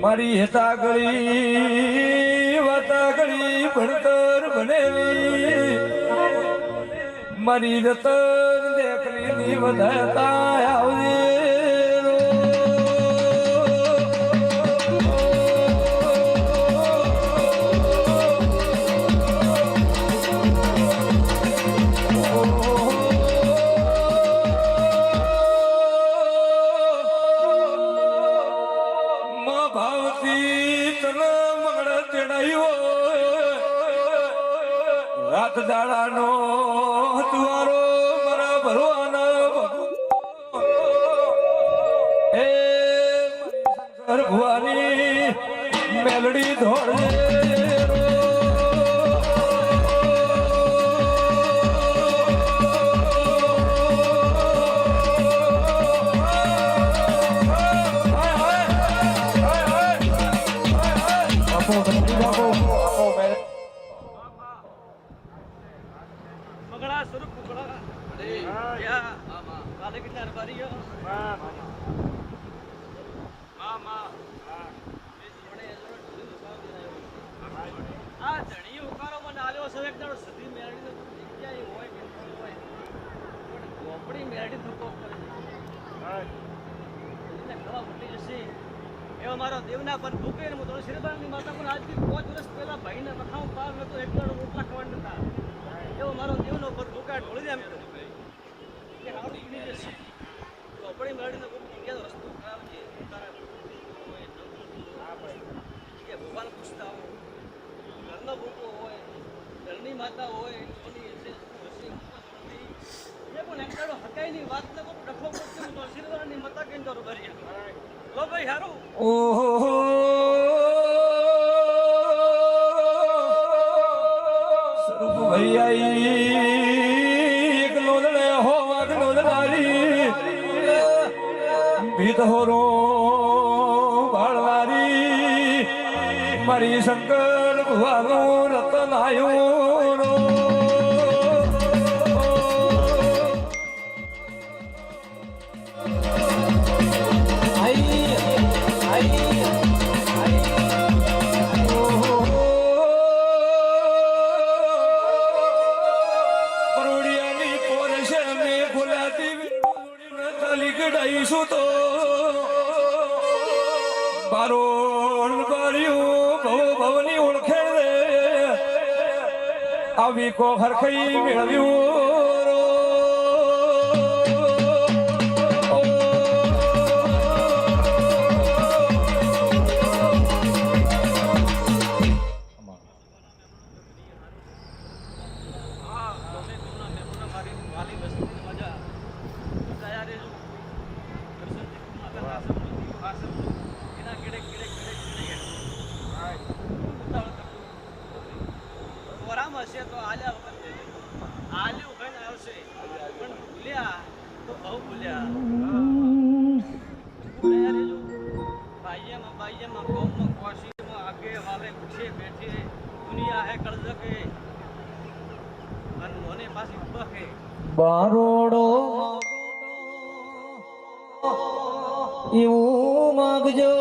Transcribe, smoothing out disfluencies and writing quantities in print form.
મારી હેતાગળી વાતાગળી ભણતર બનેલી મારી રતન દેખની વધારતા આવજે રાત દાડાનો તુવારો મારા ભરવાના હે શંકર ભુવાની મેલડી ધોળે મારો દેવના પર ભૂકે ને તો શ્રીબાની માતા પણ આજથી 5 વર્ષ પહેલા ભાઈને વખાવ પાર નતો એકલો રોટલા ખવાડ નતા એવો મારો દેવનો પર ભૂકા ઢોળી દે એમ કે હાડું ઈની જશે તો આપણી મેળીને કોઈ જગ્યાનો રસ્તો ખરાબ છે તારા કે ભગવાન પૂછતા હોય ઘરનો ભૂકો હોય ઘરની માતા હોય કોની હશે એ પણ એકડો હકાઈની વાત ને કોઈ ડખો પડશે તો શ્રીબાની માતા કહીને તો ભરી લો ભાઈ હારું ઓહો સ્વરૂપ ભૈયાઈ એક લોદળે હો વાગ લોદનારી ભીત હોરો ભાળવારી મારી શંકર ભુવાનું રતન આયો આવી કો હરખઈ મેળવ્યું હશે તો આલ્યા વખત આલ્યું કઈ આવશે પણ ભૂલ્યા તો બહુ ભૂલ્યા બાઈયામાં ગૌમાં કોશીમાં આગે વાલે ઉઠે બેઠે દુનિયા હે કળજકે અને મોને પાછી બખે બારોડો એવું માગજો